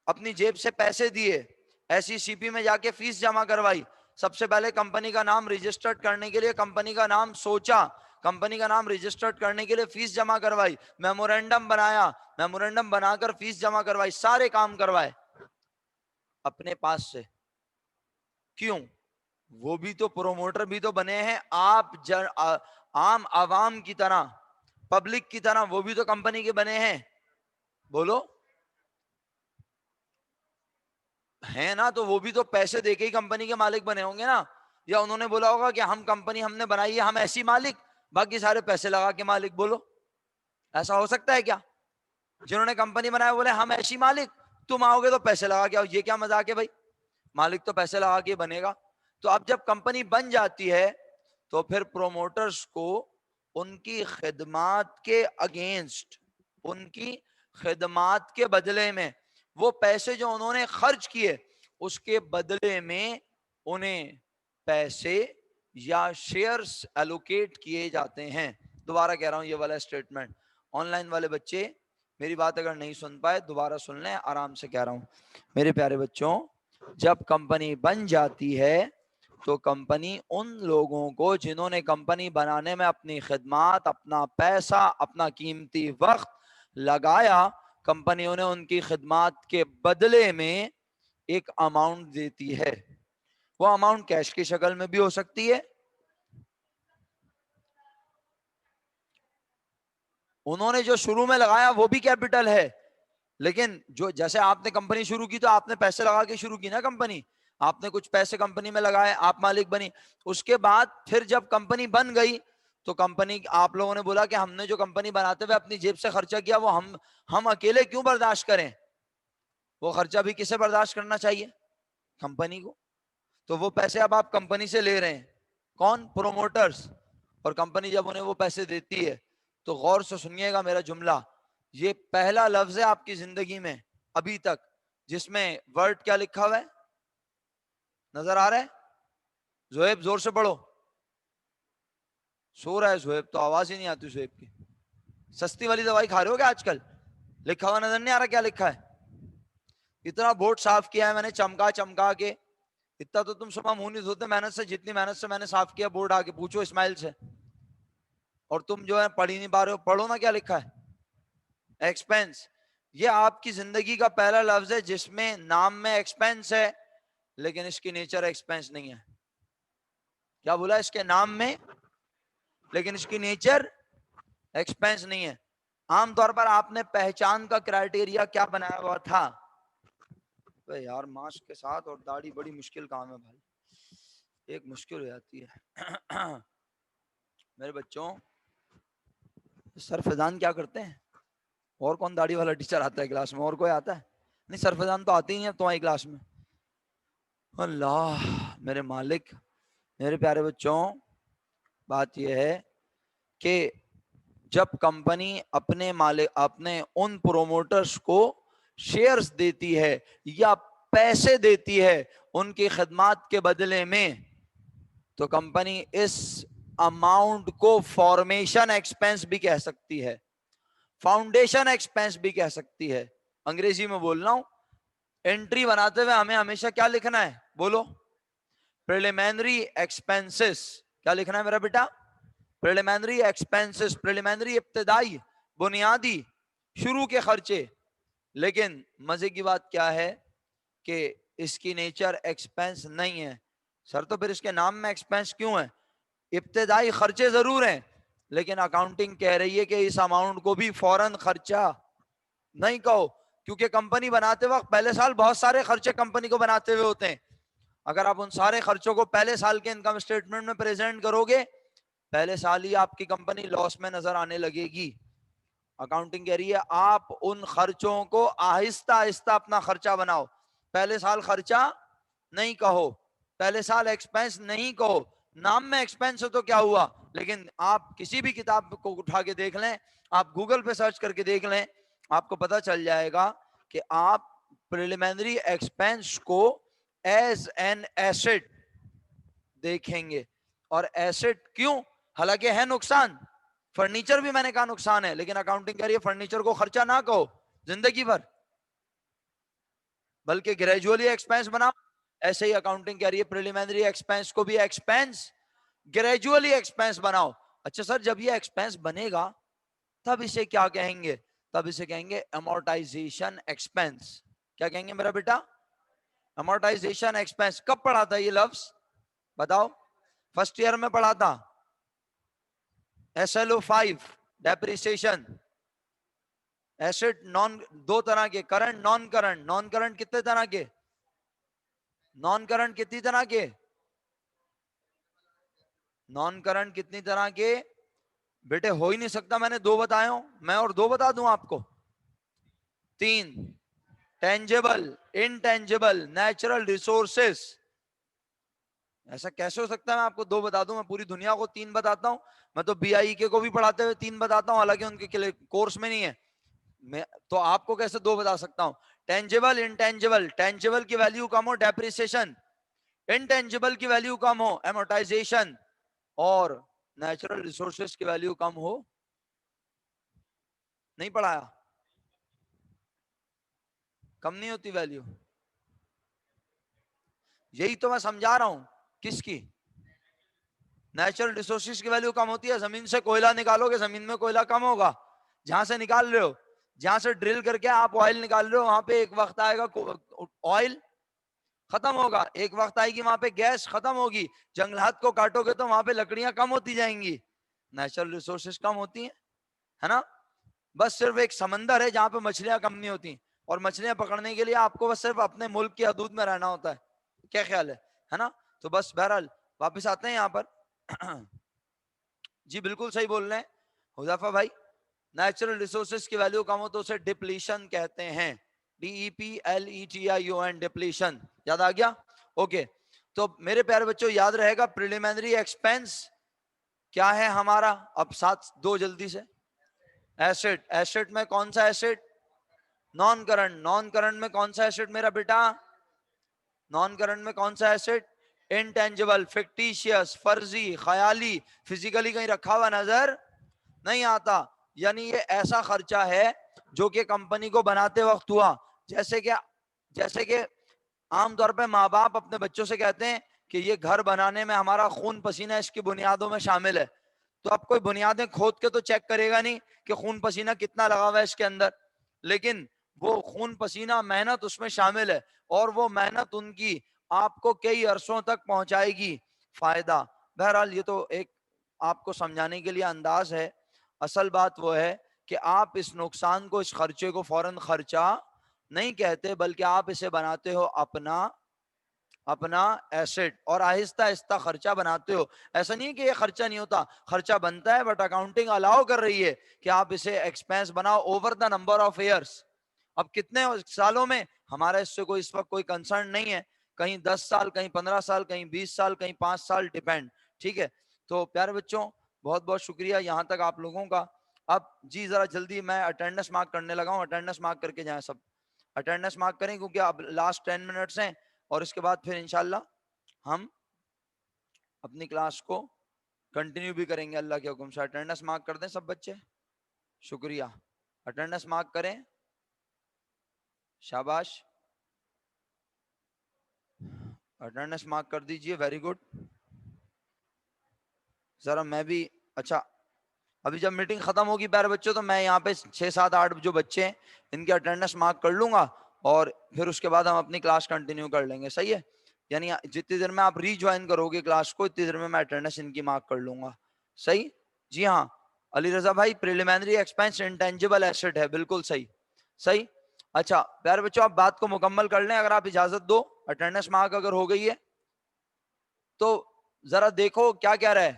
اپنی جیب سے پیسے دیے، ایسی سی پی میں جا کے فیس جمع کروائی، سب سے پہلے کمپنی کا نام رجسٹرڈ کرنے کے لیے کمپنی کا نام سوچا، کمپنی کا نام رجسٹرڈ کرنے کے لیے فیس جمع کروائی، میمورینڈم بنایا، میمورینڈم بنا کر فیس جمع کروائی، سارے کام کروائے اپنے پاس سے. کیوں؟ وہ بھی تو پروموٹر بھی تو بنے ہیں، آپ عام عوام کی طرح، پبلک کی طرح وہ بھی تو کمپنی کے بنے ہیں. بولو ہیں نا؟ تو وہ بھی تو پیسے دے کے ہی کمپنی کے مالک بنے ہوں گے نا. یا انہوں نے بولا ہوگا کہ ہم کمپنی ہم نے بنائی ہے، ہم ایسی مالک، باقی سارے پیسے لگا کے مالک. بولو ایسا ہو سکتا ہے کیا؟ جنہوں نے کمپنی بنایا بولے ہم ایسی مالک، تم آؤ گے تو پیسے لگا کے آؤ. یہ کیا مذاق ہے بھائی؟ مالک تو پیسے لگا کے بنے گا. تو اب جب کمپنی بن جاتی ہے تو پھر پروموٹرز کو ان کی خدمات کے اگینسٹ، ان کی خدمات کے بدلے میں، وہ پیسے جو انہوں نے خرچ کیے اس کے بدلے میں انہیں پیسے یا شیئرز ایلوکیٹ کیے جاتے ہیں. دوبارہ کہہ رہا ہوں یہ والا اسٹیٹمنٹ، آن لائن والے بچے میری بات اگر نہیں سن پائے دوبارہ سن لیں، آرام سے کہہ رہا ہوں. میرے پیارے بچوں، جب کمپنی بن جاتی ہے تو کمپنی ان لوگوں کو جنہوں نے کمپنی بنانے میں اپنی خدمات، اپنا پیسہ، اپنا قیمتی وقت لگایا، کمپنی انہیں ان کی خدمات کے بدلے میں ایک اماؤنٹ دیتی ہے. وہ اماؤنٹ کیش کی شکل میں بھی ہو سکتی ہے، انہوں نے جو شروع میں لگایا وہ بھی کیپٹل ہے، لیکن جو جیسے آپ نے کمپنی شروع کی تو آپ نے پیسے لگا کے شروع کی نا کمپنی، آپ نے کچھ پیسے کمپنی میں لگائے، آپ مالک بنی. اس کے بعد پھر جب کمپنی بن گئی تو کمپنی، آپ لوگوں نے بولا کہ ہم نے جو کمپنی بناتے ہوئے اپنی جیب سے خرچہ کیا وہ ہم اکیلے کیوں برداشت کریں؟ وہ خرچہ بھی کسے برداشت کرنا چاہیے؟ کمپنی کو. تو وہ پیسے اب آپ کمپنی سے لے رہے ہیں، کون؟ پروموٹرز. اور کمپنی جب انہیں وہ پیسے دیتی ہے تو غور سے سنیے گا میرا جملہ، یہ پہلا لفظ ہے آپ کی زندگی میں ابھی تک جس میں ورڈ کیا لکھا ہوا ہے؟ نظر آ رہا ہے؟ زہیب زور سے پڑھو. سو رہا ہے زہیب تو آواز ہی نہیں آتی زہیب کی. سستی والی دوائی کھا رہے ہو کیا آج کل؟ لکھا ہوا نظر نہیں آ رہا کیا لکھا ہے؟ اتنا بورڈ صاف کیا ہے میں نے چمکا چمکا کے، اتنا تو تم صبح منہ نہیں دھوتے محنت سے، جتنی محنت سے میں نے صاف کیا بورڈ آ کے پوچھو اسماعیل سے. اور تم جو ہے پڑھ ہی نہیں پا رہے ہو. پڑھو نا کیا لکھا ہے. ایکسپینس. یہ آپ کی زندگی کا پہلا لفظ ہے جس میں نام میں ایکسپینس ہے لیکن اس کی نیچر ایکسپینس نہیں ہے. کیا بولا؟ اس کے نام میں لیکن اس کی نیچر ایکسپینس نہیں ہے. عام طور پر آپ نے پہچان کا کرائٹیریا کیا بنایا ہوا تھا؟ یار ماسک کے ساتھ اور داڑھی بڑی مشکل کام ہے بھائی، ایک مشکل ہو جاتی ہے. میرے بچوں، سرفدان کیا کرتے ہیں؟ اور کون داڑھی والا ٹیچر آتا ہے کلاس میں؟ اور کوئی آتا ہے؟ نہیں، سرفدان تو آتے ہی ہیں تمہاری کلاس میں. اللہ میرے مالک. میرے پیارے بچوں، بات یہ ہے کہ جب کمپنی اپنے مالک، اپنے ان پروموٹرز کو شیئرز دیتی ہے یا پیسے دیتی ہے ان کی خدمات کے بدلے میں، تو کمپنی اس اماؤنٹ کو فارمیشن ایکسپینس بھی کہہ سکتی ہے، فاؤنڈیشن ایکسپینس بھی کہہ سکتی ہے. انگریزی میں بول رہا ہوں. انٹری بناتے ہوئے ہمیں ہمیشہ کیا لکھنا ہے؟ بولو. Preliminary expenses. کیا لکھنا ہے میرا بیٹا؟ Preliminary expenses. پریلیمنری ابتدائی، بنیادی، شروع کے خرچے. لیکن مزے کی بات کیا ہے کہ اس کی نیچر ایکسپینس نہیں ہے. سر تو پھر اس کے نام میں ایکسپینس کیوں ہے؟ ابتدائی خرچے ضرور ہیں لیکن اکاؤنٹنگ کہہ رہی ہے کہ اس اماؤنٹ کو بھی فوراً خرچہ نہیں کہو، کیونکہ کمپنی بناتے وقت پہلے سال بہت سارے خرچے کمپنی کو بناتے ہوئے ہوتے ہیں. اگر آپ ان سارے خرچوں کو پہلے سال کے انکم اسٹیٹمنٹ میں پریزنٹ کرو گے، پہلے سال ہی آپ کی کمپنی لاس میں نظر آنے لگے گی. اکاؤنٹنگ کہہ رہی ہے آپ ان خرچوں کو آہستہ آہستہ اپنا خرچہ بناؤ. پہلے سال خرچہ نہیں کہو، پہلے سال ایکسپینس نہیں کہو. نام میں ایکسپینس ہے تو کیا ہوا، لیکن آپ کسی بھی کتاب کو اٹھا کے دیکھ لیں، آپ گوگل پہ سرچ کر کے دیکھ لیں، آپ کو پتا چل جائے گا کہ آپ پریلیمنری ایکسپینس کو ایز این ایسٹ دیکھیں گے. اور ایسٹ کیوں؟ حالانکہ ہے نقصان، فرنیچر بھی میں نے کہا نقصان ہے، لیکن اکاؤنٹنگ کہہ رہی ہے فرنیچر کو خرچہ نہ کہو زندگی بھر، بلکہ گریجولی ایکسپینس بناؤ. ایسے ہی اکاؤنٹنگ کہہ رہی ہے پریلیمنری ایکسپینس کو بھی ایکسپینس گریجولی ایکسپینس بناؤ. اچھا سر جب یہ ایکسپینس بنے گا تب اسے کیا کہیں گے؟ تب اسے کہیں گے امورٹائزیشن ایکسپینس. کیا کہیں گے میرا بیٹا؟ Amortisation expense. کب پڑھا تھا یہ لفظ بتاؤ؟ فرسٹ ایئر میں پڑھا تھا. SLO5 depreciation. ایسٹ نان دو طرح کے، current non current. Non current کتنے طرح کے؟ نان کرنٹ کتنی طرح کے؟ نان کرنٹ کتنی طرح کے بیٹے؟ ہو ہی نہیں سکتا، میں نے دو بتایا ہوں، میں اور دو بتا دوں آپ کو. 3 ٹینجیبل، انٹینجیبل، نیچرل ریسورسز. ایسا کیسے ہو سکتا ہے میں آپ کو دو بتا دوں؟ میں پوری دنیا کو 3 بتاتا ہوں. میں تو BIE کے کو بھی پڑھاتے ہوئے 3 بتاتا ہوں، حالانکہ ان کے کورس میں نہیں ہے. میں تو آپ کو کیسے 2 بتا سکتا ہوں؟ Tangible, intangible. ٹینجیبل کی ویلیو کم ہو ڈیپریسیشن، انٹینجیبل کی ویلیو کم ہو ایمورٹائزیشن، اور نیچرل ریسورسز کی ویلیو کم ہو. نہیں پڑھایا؟ کم نہیں ہوتی ویلیو؟ یہی تو میں سمجھا رہا ہوں. کس کی؟ نیچرل ریسورسز کی ویلیو کم ہوتی ہے. زمین سے کوئلہ نکالو گے، زمین میں کوئلہ کم ہوگا. جہاں سے نکال رہے ہو، جہاں سے ڈرل کر کے آپ آئل نکال رہے ہو، وہاں پہ ایک وقت آئے گا آئل ختم ہوگا، ایک وقت آئے گی وہاں پہ گیس ختم ہوگی. جنگلات کو کاٹو گے تو وہاں پہ لکڑیاں کم ہوتی جائیں گی، نیچرل ریسورسز کم ہوتی ہیں، ہے نا. بس صرف ایک سمندر ہے جہاں پہ مچھلیاں کم نہیں ہوتی، اور مچھلیاں پکڑنے کے لیے آپ کو بس صرف اپنے ملک کی حدود میں رہنا ہوتا ہے. کیا خیال ہے نا؟ تو بس بہرحال واپس آتے ہیں یہاں پر. جی بالکل صحیح بول رہے ہیں حذیفہ بھائی. نیچرل ریسورسز کی ویلیو کم ہو تو اسے ڈپلیشن کہتے ہیں. DEPLETION depletion. یاد آ گیا؟ اوکے. تو میرے پیارے بچوں یاد رہے گا پریلیمنری ایکسپینس کیا ہے ہمارا؟ اب ساتھ دو جلدی سے. ایسٹ. ایسٹ میں کون سا asset? Non current. Non current میں کون سا ایسٹ میرا بیٹا؟ نان کرنٹ میں کون سا ایسٹ؟ انٹینجیبل، فکٹیشیس، فرضی، خیالی، فزیکلی کہیں رکھا ہوا نظر نہیں آتا. یعنی یہ ایسا خرچہ ہے جو کہ کمپنی کو بناتے وقت ہوا. جیسے کہ عام طور پہ ماں باپ اپنے بچوں سے کہتے ہیں کہ یہ گھر بنانے میں ہمارا خون پسینہ اس کی بنیادوں میں شامل ہے. تو اب کوئی بنیادیں کھود کے تو چیک کرے گا نہیں کہ خون پسینہ کتنا لگا ہوا ہے اس کے اندر، لیکن وہ خون پسینہ محنت اس میں شامل ہے، اور وہ محنت ان کی آپ کو کئی عرصوں تک پہنچائے گی فائدہ. بہرحال یہ تو ایک آپ کو سمجھانے کے لیے انداز ہے. اصل بات وہ ہے کہ آپ اس نقصان کو، اس خرچے کو فوراً خرچہ نہیں کہتے، بلکہ آپ اسے بناتے ہو اپنا ایسٹ، اور آہستہ آہستہ خرچہ بناتے ہو. ایسا نہیں کہ یہ خرچہ نہیں ہوتا، خرچہ بنتا ہے، بٹ اکاؤنٹنگ الاؤ کر رہی ہے کہ آپ اسے ایکسپینس بناؤ over the number of years. اب کتنے سالوں میں، ہمارا اس سے کوئی اس وقت کوئی کنسرن نہیں ہے. کہیں 10 سال، کہیں 15 سال، کہیں 20 سال، کہیں 5 سال، ڈیپینڈ. ٹھیک ہے. تو پیارے بچوں بہت بہت شکریہ یہاں تک آپ لوگوں کا. اب جی ذرا جلدی میں اٹینڈنس مارک کرنے لگا ہوں. اٹینڈنس مارک کر کے جائیں سب، اٹینڈنس مارک کریں، کیونکہ اب لاسٹ 10 منٹس ہیں، اور اس کے بعد پھر انشاءاللہ ہم اپنی کلاس کو کنٹینیو بھی کریں گے اللہ کے حکم سے. اٹینڈنس مارک کر دیں سب بچے. شکریہ. اٹینڈنس مارک کریں. شاباش. اٹینڈنس مارک کر دیجئے. Very good. ذرا میں بھی، اچھا ابھی جب میٹنگ ختم ہوگی پیارے بچوں تو میں یہاں پہ 6 7 8 جو بچے ہیں ان کے اٹینڈنس مارک کر لوں گا، اور پھر اس کے بعد ہم اپنی کلاس کنٹینیو کر لیں گے. صحیح ہے؟ یعنی جتنی دیر میں آپ ری جوائن کرو گے کلاس کو، اتنی دیر میں اٹینڈنس ان کی مارک کر لوں گا. صحیح؟ جی ہاں علی رضا بھائی، پریلیمنری ایکسپینس انٹینجیبل ایسٹ ہے. بالکل صحیح. صحیح. اچھا پیارے بچوں آپ بات کو مکمل کر لیں اگر آپ اجازت دو. اٹینڈنس مارک اگر ہو گئی ہے تو ذرا دیکھو کیا کہہ رہا ہے.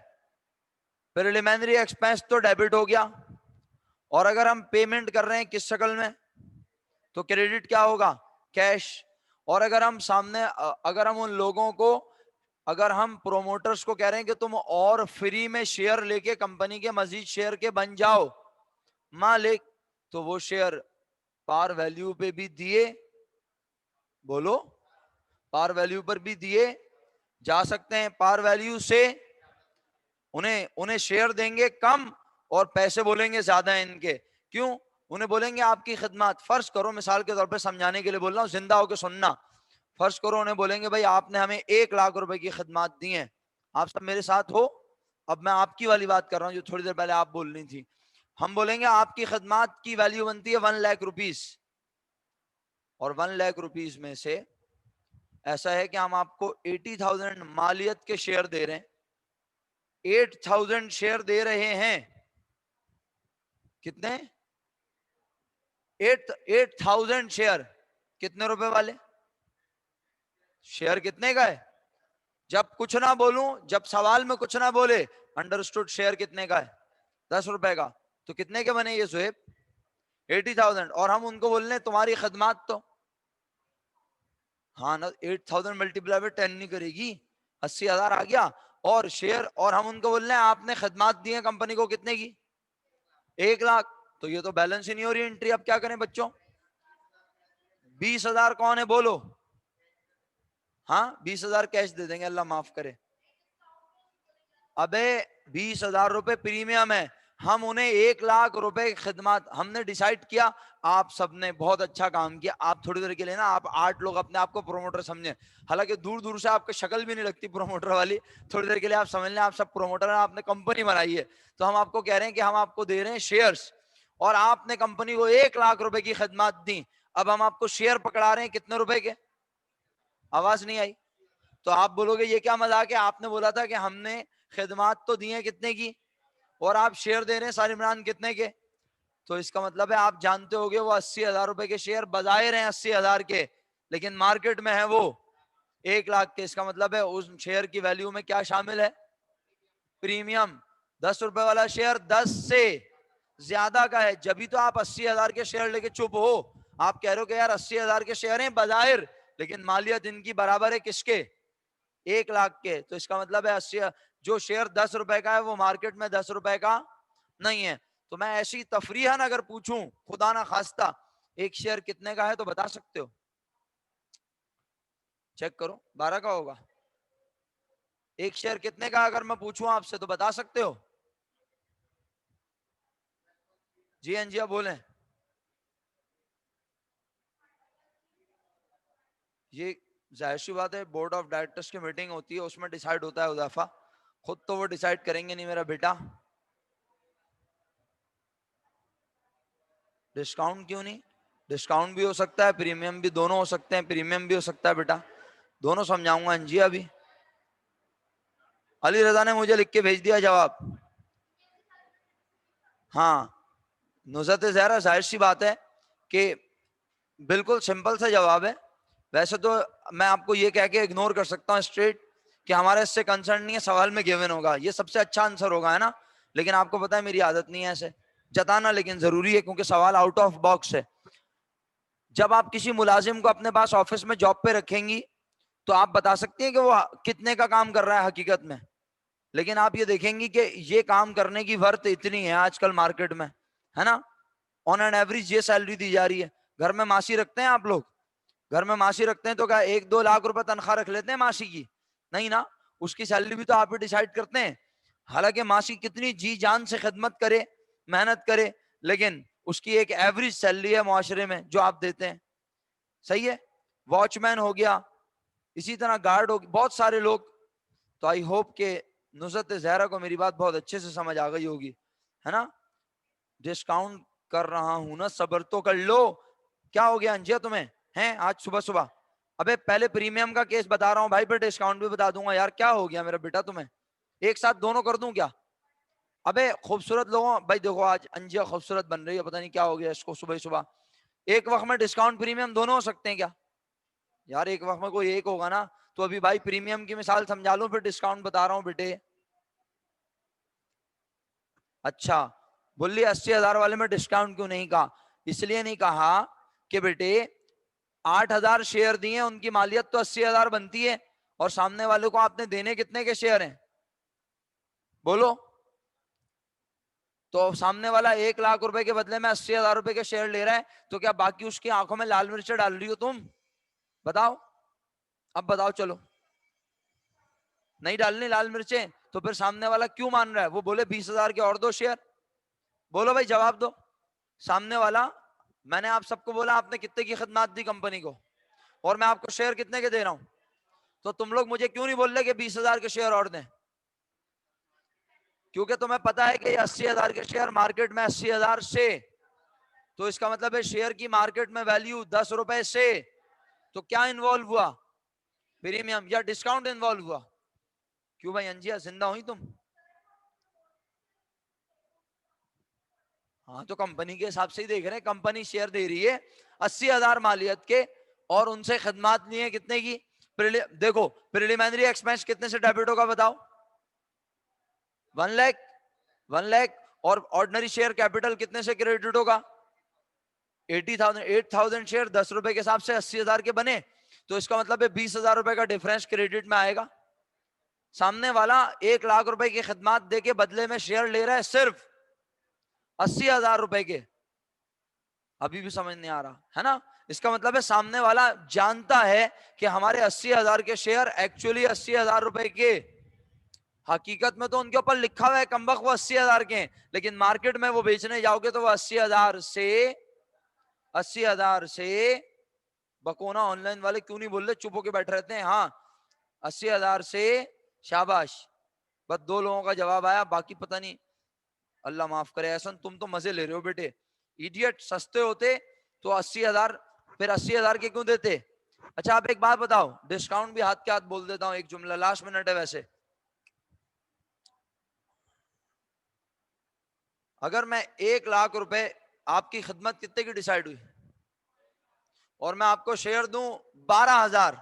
پریلیمنری ایکسپینس تو ڈیبٹ ہو گیا، اور اگر ہم پیمنٹ کر رہے ہیں کس شکل میں تو کریڈٹ کیا ہوگا؟ کیش. اور اگر ہم سامنے، اگر ہم ان لوگوں کو، اگر ہم پروموٹرز کو کہہ رہے ہیں کہ تم اور فری میں شیئر لے کے کمپنی کے مزید شیئر کے بن جاؤ مالک، تو وہ شیئر پار ویلیو پہ بھی دیے، بولو پار ویلیو پر بھی دیے جا سکتے ہیں. پار ویلیو سے انہیں شیئر دیں گے کم، اور پیسے بولیں گے زیادہ ہیں ان کے. کیوں؟ انہیں بولیں گے آپ کی خدمات. فرض کرو مثال کے طور پہ سمجھانے کے لیے بول رہا ہوں, زندہ ہو کے سننا. فرض کرو انہیں بولیں گے بھائی آپ نے ہمیں 1,00,000 روپے کی خدمات دی ہیں, آپ سب میرے ساتھ ہو. اب میں آپ کی والی بات کر رہا ہوں جو تھوڑی دیر پہلے آپ بولنی تھی. ہم بولیں گے آپ کی خدمات کی ویلیو بنتی ہے 1,00,000 روپیز, اور 1,00,000 روپیز میں سے ایسا ہے کہ ہم آپ کو 80,000 مالیت کے شیئر دے رہے ہیں. 8,000 شیئر دے رہے ہیں. کتنے؟ 8,000 شیئر. کتنے روپے والے شیئر؟ کتنے کا ہے؟ جب کچھ نہ بولوں, جب سوال میں کچھ نہ بولے, انڈرسٹوڈ شیئر کتنے کا ہے؟ 10 روپے کا. تو کتنے کے بنے یہ زہیب؟ 80,000. اور ہم ان کو بول رہے ہیں تمہاری خدمات تو, ہاں نا, 8,000 ملٹیپلائی بائی 10 نہیں کرے گی, 80,000 آ گیا. اور شیئر, اور ہم ان کو بول رہے ہیں آپ نے خدمات دی ہیں کمپنی کو کتنے کی؟ 1,00,000. تو یہ تو بیلنس ہی نہیں ہو رہی انٹری. اب کیا کریں بچوں؟ 20,000 کون ہے بولو؟ ہاں 20,000 کیش دے دیں گے, اللہ معاف کرے. ابے 20,000 روپے پریمیم ہے, ہم انہیں 1,00,000 روپے خدمات. ہم نے ڈیسائیڈ کیا آپ سب نے بہت اچھا کام کیا, آپ تھوڑی دیر کے لیے نا آپ 8 لوگ اپنے آپ کو پروموٹر سمجھیں, حالانکہ دور دور سے آپ کی شکل بھی نہیں لگتی پروموٹر والی. تھوڑی دیر کے لیے آپ سمجھ لیں آپ سب پروموٹر ہیں, آپ نے کمپنی بنائی ہے. تو ہم آپ کو کہہ رہے ہیں کہ ہم آپ کو دے رہے ہیں شیئرز, اور آپ نے کمپنی کو 1,00,000 روپے کی خدمات دی. اب ہم آپ کو شیئر پکڑا رہے ہیں کتنے روپے کے؟ آواز نہیں آئی. تو آپ بولو گے یہ کیا مذاق ہے, آپ نے بولا تھا کہ ہم نے خدمات تو دی ہیں کتنے کی, اور آپ شیئر دے رہے ہیں سار عمران کتنے کے. تو اس کا مطلب ہے آپ جانتے ہوگے وہ 80,000 روپے کے شیئر بظاہر ہیں 80,000 کے, لیکن مارکیٹ میں ہے وہ 1,00,000 کے. اس کا مطلب ہے اس شیئر کی ویلیو میں کیا شامل ہے؟ پریمیم. 10 روپے والا شیئر 10 سے زیادہ کا ہے, جبھی تو آپ 80,000 کے شیئر لے کے چپ ہو. آپ کہہ رہے ہو کہ یار 80,000 کے شیئر ہیں بظاہر, لیکن مالیت ان کی برابر ہے کس کے؟ 1,00,000 کے. تو اس کا مطلب ہے 80 جو شیئر 10 روپے کا ہے وہ مارکیٹ میں 10 روپے کا نہیں ہے. تو میں ایسی تفریحاً اگر پوچھوں خدا نہ خواستہ ایک شیئر کتنے کا ہے تو بتا سکتے ہو؟ چیک کرو 12 کا ہوگا. ایک شیئر کتنے کا اگر میں پوچھوں آپ سے تو بتا سکتے ہو؟ جی انجیا بولیں. یہ ظاہر سی بات ہے, بورڈ آف ڈائریکٹرز کی میٹنگ ہوتی ہے, اس میں ڈیسائیڈ ہوتا ہے اضافہ. خود تو وہ ڈیسائیڈ کریں گے نہیں میرا بیٹا. ڈسکاؤنٹ کیوں نہیں؟ ڈسکاؤنٹ بھی ہو سکتا ہے, پریمیم بھی, دونوں ہو سکتے ہیں. پریمیم بھی ہو سکتا ہے بیٹا, دونوں سمجھاؤں گا انجیا بھی. علی رضا نے مجھے لکھ کے بھیج دیا جواب. ہاں نصرت زہرا, ظاہر سی بات ہے کہ بالکل سمپل سا جواب ہے. ویسے تو میں آپ کو یہ کہہ کے اگنور کر سکتا ہوں اسٹریٹ کہ ہمارا اس سے کنسرن نہیں ہے, سوال میں گیون ہوگا, یہ سب سے اچھا آنسر ہوگا, ہے نا. لیکن آپ کو پتا ہے میری عادت نہیں ہے ایسے جتانا, لیکن ضروری ہے کیونکہ سوال آؤٹ آف باکس ہے. جب آپ کسی ملازم کو اپنے پاس آفس میں جاب پہ رکھیں گی تو آپ بتا سکتے ہیں کہ وہ کتنے کا کام کر رہا ہے حقیقت میں, لیکن آپ یہ دیکھیں گی کہ یہ کام کرنے کی ورت اتنی ہے آج کل مارکیٹ میں, ہے نا. آن این ایوریج یہ سیلری دی جا رہی ہے. گھر میں ماسی رکھتے ہیں آپ لوگ؟ گھر میں ماسی رکھتے ہیں تو کیا 1-2 لاکھ روپے تنخواہ رکھ لیتے ہیں ماسی کی؟ نہیں نا, اس کی سیلری بھی تو آپ ہی ڈیسائیڈ کرتے ہیں. حالانکہ ماسی کتنی جی جان سے خدمت کرے, محنت کرے, لیکن اس کی ایک ایوریج سیلری ہے معاشرے میں جو آپ دیتے ہیں. صحیح ہے. واچ مین ہو گیا, اسی طرح گارڈ ہو گیا, بہت سارے لوگ. تو آئی ہوپ کہ نصرت زہرا کو میری بات بہت اچھے سے سمجھ آ گئی ہوگی, ہے نا. ڈسکاؤنٹ کر رہا ہوں نا, صبر تو کر لو. کیا ہو گیا انجیا تمہیں ہیں آج صبح صبح؟ ابے پہلے پریمیم کا کیس بتا رہا ہوں بھائی, پھر ڈسکاؤنٹ بھی بتا دوں گا. یار کیا ہو گیا میرا بیٹا تمہیں؟ ایک ساتھ دونوں کر دوں کیا؟ ابے خوبصورت لوگوں, بھائی دیکھو آج انجیا خوبصورت بن رہی ہے, پتہ نہیں کیا ہو گیا اس کو صبح صبح. ایک وقت میں ڈسکاؤنٹ پریمیم دونوں ہو سکتے ہیں کیا؟ یار ایک وقت میں کوئی ایک ہوگا نا. تو ابھی بھائی پریمیم کی مثال سمجھا لوں, پھر ڈسکاؤنٹ بتا رہا ہوں بیٹے. اچھا بولی 80,000 والے میں ڈسکاؤنٹ کیوں نہیں کہا؟ اس لیے نہیں کہا کہ بیٹے 8,000 شیئر دیے, ان کی مالیت تو 80,000 بنتی ہے, اور سامنے والے کو آپ نے دینے کتنے کے شیئر ہیں بولو؟ تو سامنے والا 1,00,000 روپے کے بدلے میں 80,000 روپے کے شیئر لے رہا ہے, تو کیا باقی اس کی آنکھوں میں لال مرچیں ڈال رہی ہو تم؟ بتاؤ, اب بتاؤ. چلو نہیں ڈالنی لال مرچیں, تو پھر سامنے والا کیوں مان رہا ہے؟ وہ بولے 20,000 کے اور دو شیئر, بولو بھائی جواب دو. سامنے والا, میں نے آپ سب کو بولا آپ نے کتنے کی خدمات دی کمپنی کو, اور میں آپ کو شیئر کتنے کے دے رہا ہوں, تو تم لوگ مجھے کیوں نہیں بول رہے کہ 20,000 کے شیئر اور دیں؟ کیونکہ تمہیں پتا ہے کہ یہ 80,000 کے شیئر مارکیٹ میں 80,000 سے, تو اس کا مطلب ہے شیئر کی مارکیٹ میں ویلیو 10 روپے سے. تو کیا انوالو ہوا؟ پریمیم یا ڈسکاؤنٹ انوالو ہوا. کیوں بھائی انجیا زندہ ہوئی تم؟ ہاں تو کمپنی کے حساب سے ہی دیکھ رہے ہیں, کمپنی شیئر دے رہی ہے 80,000 مالیت کے, اور ان سے خدمات لیے کتنے کی؟ دیکھو پریلیمنری ایکسپینس کتنے سے ڈیبٹ ہوگا بتاؤ؟ 1 لاکھ. 1 لاکھ. اور آرڈنری شیئر کیپٹل کتنے سے کریڈٹ ہوگا؟ 80,000. 8,000 شیئر 10 روپے کے حساب سے 80,000 کے بنے, تو اس کا مطلب ہے 20,000 روپے کا ڈیفرنس کریڈٹ میں آئے گا. سامنے والا 1 لاکھ روپے کی خدمات دے کے بدلے میں شیئر لے رہا ہے صرف 80,000 روپے کے. ابھی بھی سمجھ نہیں آ رہا ہے نا؟ اس کا مطلب ہے سامنے والا جانتا ہے کہ ہمارے 80,000 کے شیئر ایکچولی 80,000 روپے کے, حقیقت میں تو ان کے اوپر لکھا ہوا ہے کمبخت وہ 80,000 کے ہیں, لیکن مارکیٹ میں وہ بیچنے جاؤ گے تو وہ 80,000 سے بکونا آن لائن والے کیوں نہیں بول رہے, چپ ہو کے بیٹھ رہتے ہیں. ہاں 80,000 سے, شاباش, بس 2 لوگوں کا جواب آیا, باقی پتہ نہیں. اللہ معاف کرے احسن, تم تو مزے لے رہے ہو بیٹے. ایڈیٹ, سستے ہوتے تو 80,000, پھر 80,000 کے کیوں دیتے؟ اچھا آپ ایک بات بتاؤ, ڈسکاؤنٹ بھی ہاتھ کے ہاتھ بول دیتا ہوں, ایک جملہ لاسٹ منٹ ہے ویسے. اگر میں 1 لاکھ روپے آپ کی خدمت کتنے کی ڈیسائیڈ ہوئی, اور میں آپ کو شیئر دوں 12,000,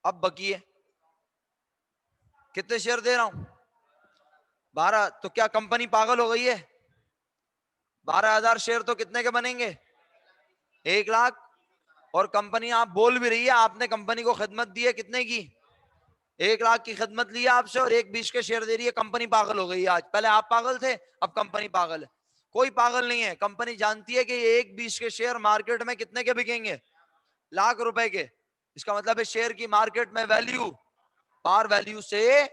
اب بکیے کتنے شیئر دے رہا ہوں؟ 12. تو کیا کمپنی پاگل ہو گئی ہے؟ 12,000 شیئر تو کتنے کے بنیں گے؟ 1 لاکھ. اور کمپنی آپ بول بھی رہی ہے, آپ نے کمپنی کو خدمت دی ہے کتنے کی؟ 1 لاکھ کی خدمت لی ہے آپ سے, اور 1,20 کے شیئر دے رہی ہے. کمپنی پاگل ہو گئی ہے آج. پہلے آپ پاگل تھے, اب کمپنی پاگل ہے. کوئی پاگل نہیں ہے, کمپنی جانتی ہے کہ یہ 1,20 کے شیئر مارکیٹ میں کتنے کے بکیں گے؟ لاکھ روپے کے. اس کا مطلب ہے شیئر کی مارکیٹ میں ویلیو, پار ویلیو سے